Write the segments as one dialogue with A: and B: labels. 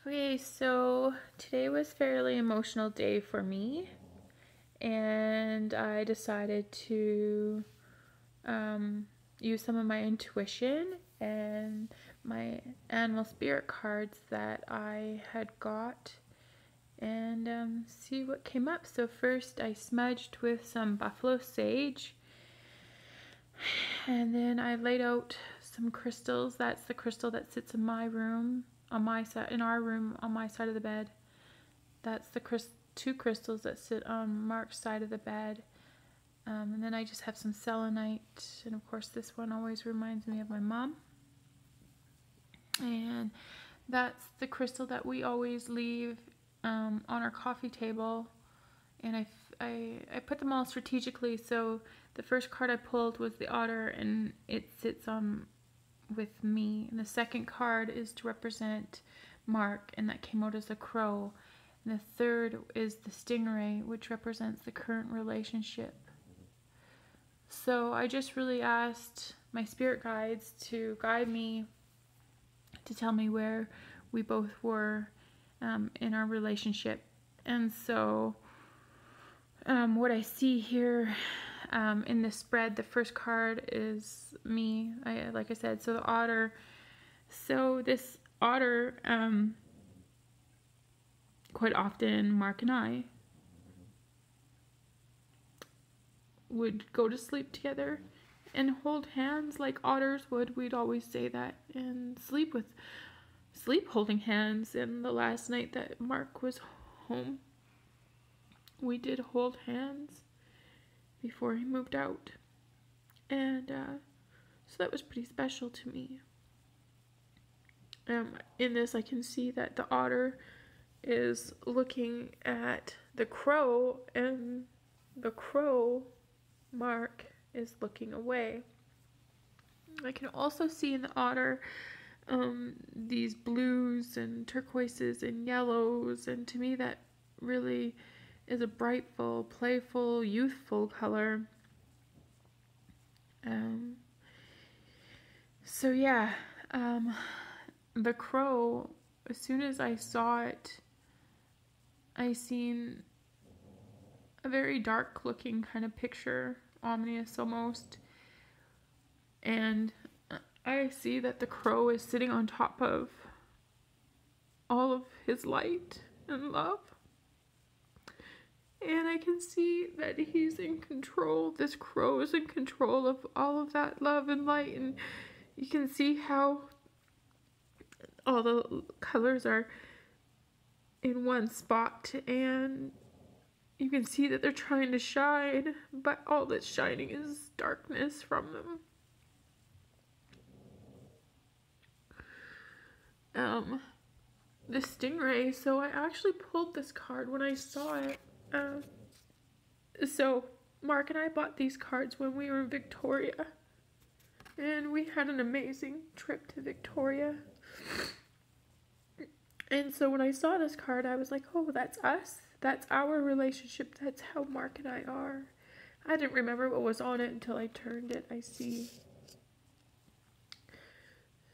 A: Okay, so today was a fairly emotional day for me, and I decided to use some of my intuition and my animal spirit cards that I had got and see what came up. So first I smudged with some buffalo sage, and then I laid out some crystals. That's the crystal that sits in my room, on my side, in our room on my side of the bed. That's the two crystals that sit on Mark's side of the bed. And then I just have some selenite, and of course this one always reminds me of my mom. And that's the crystal that we always leave on our coffee table. And I put them all strategically. So the first card I pulled was the otter, and it sits on with me. And the second card is to represent Mark, and that came out as a crow. And the third is the stingray, which represents the current relationship. So I just really asked my spirit guides to guide me, to tell me where we both were in our relationship. And so what I see here in this spread, the first card is me, like I said, so the otter. So this otter, quite often Mark and I would go to sleep together and hold hands like otters would. We'd always say that, and sleep holding hands. And the last night that Mark was home, we did hold hands before he moved out, and so that was pretty special to me. In this I can see that the otter is looking at the crow, and the crow, Mark, is looking away. I can also see in the otter these blues and turquoises and yellows, and to me that really is a brightful, playful, youthful color. So yeah, the crow, as soon as I saw it, I seen a very dark looking kind of picture, ominous almost, and I see that the crow is sitting on top of all of his light and love, and I can see that he's in control. This crow is in control of all of that love and light, and you can see how all the colors are in one spot, and you can see that they're trying to shine, but all that's shining is darkness from them. The stingray, so I actually pulled this card when I saw it. So Mark and I bought these cards when we were in Victoria, and we had an amazing trip to Victoria. And so when I saw this card, I was like, oh, that's us. That's our relationship. That's how Mark and I are. I didn't remember what was on it until I turned it, I see.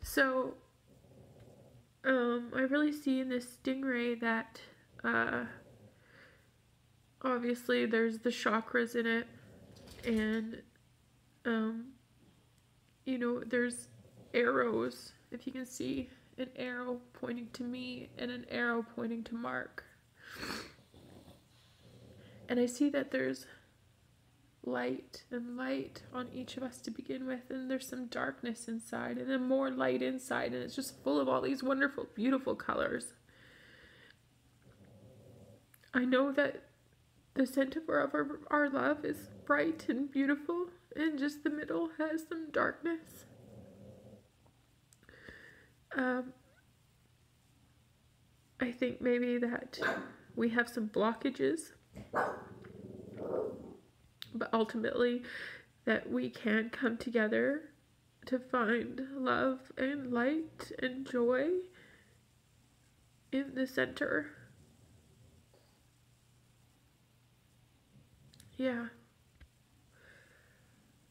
A: So, I really see in this stingray that, obviously there's the chakras in it, and, you know, there's arrows, if you can see, an arrow pointing to me and an arrow pointing to Mark. And I see that there's light and light on each of us to begin with, and there's some darkness inside, and then more light inside, and it's just full of all these wonderful, beautiful colors. I know that the center of our love is bright and beautiful, and just the middle has some darkness. I think maybe that we have some blockages, but ultimately that we can come together to find love and light and joy in the center. Yeah.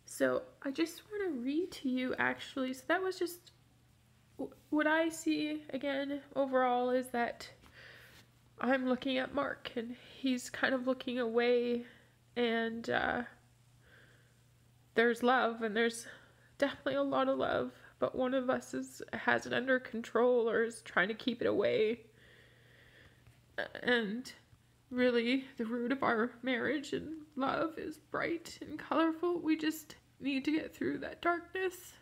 A: So I just want to read to you, actually. So that was just what I see again overall is that I'm looking at Mark and he's kind of looking away, and there's love, and there's definitely a lot of love, but one of us has it under control or is trying to keep it away. And really, the root of our marriage and love is bright and colorful. We just need to get through that darkness.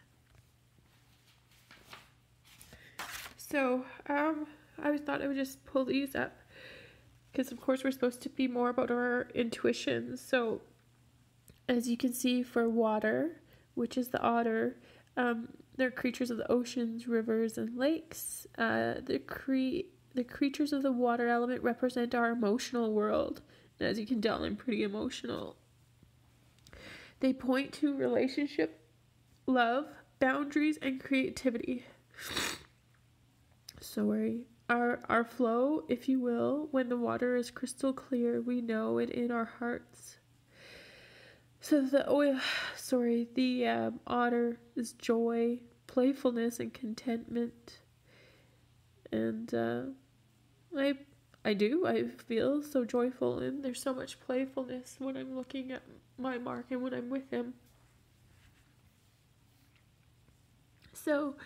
A: So, I thought I would just pull these up because, of course, we're supposed to be more about our intuitions. So, as you can see, for water, which is the otter, they're creatures of the oceans, rivers, and lakes. The creatures of the water element represent our emotional world. And as you can tell, I'm pretty emotional. They point to relationship, love, boundaries, and creativity. Sorry. Our flow, if you will, when the water is crystal clear, we know it in our hearts. So the otter is joy, playfulness, and contentment. And I feel so joyful, and there's so much playfulness when I'm looking at my Mark and when I'm with him. So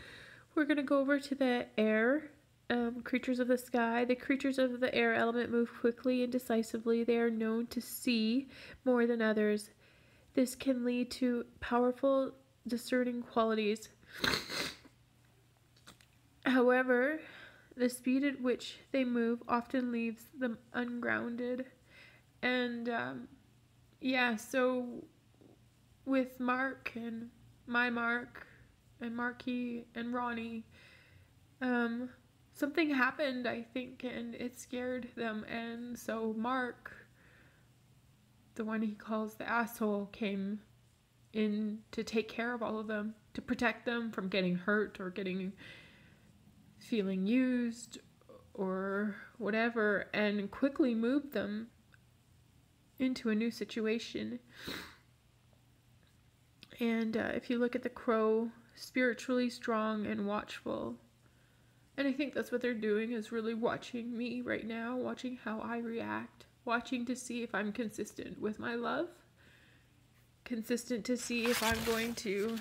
A: we're going to go over to the air, creatures of the sky. The creatures of the air element move quickly and decisively. They are known to see more than others. This can lead to powerful, discerning qualities. However, the speed at which they move often leaves them ungrounded. And so with Mark and my Mark and Marky and Ronnie, something happened, I think, and it scared them. And so Mark, the one he calls the asshole, came in to take care of all of them, to protect them from getting hurt or feeling used or whatever, and quickly moved them into a new situation. And if you look at the crow, spiritually strong and watchful. And I think that's what they're doing, is really watching me right now, watching how I react, watching to see if I'm consistent with my love, consistent to see if I'm going to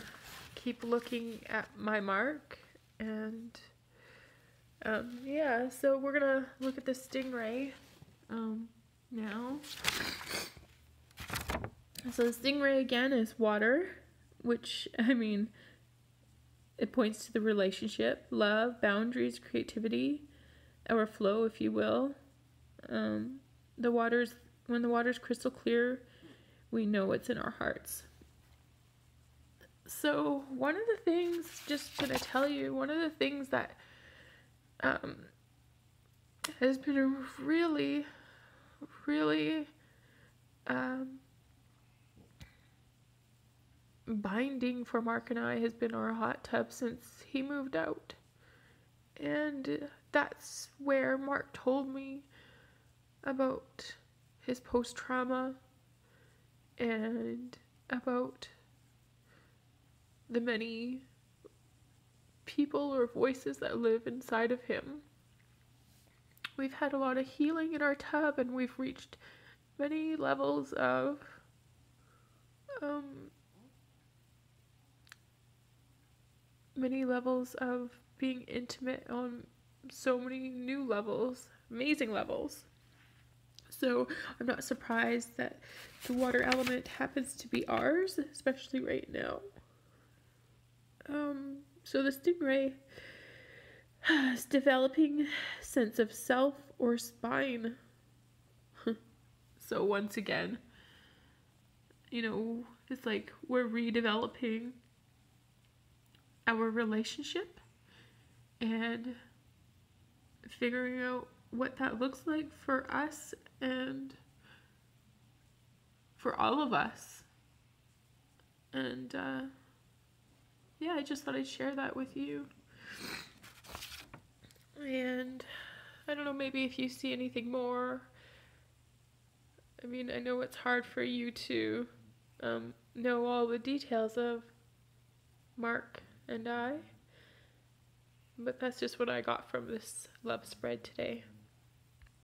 A: keep looking at my Mark. And so we're gonna look at the stingray now. So the stingray again is water, which, I mean, it points to the relationship, love, boundaries, creativity, our flow, if you will. When the water's crystal clear, we know it's in our hearts. So one of the things that has been really, really binding for Mark and I has been our hot tub since he moved out. And that's where Mark told me about his post-trauma and about the many people or voices that live inside of him. We've had a lot of healing in our tub, and we've reached many levels of being intimate on so many new levels, amazing levels. So I'm not surprised that the water element happens to be ours, especially right now. So the stingray is developing sense of self or spine. So once again, it's like we're redeveloping our relationship and figuring out what that looks like for us and for all of us. And I just thought I'd share that with you. And I don't know, maybe if you see anything more. I mean, I know it's hard for you to know all the details of Mark and I. But that's just what I got from this love spread today.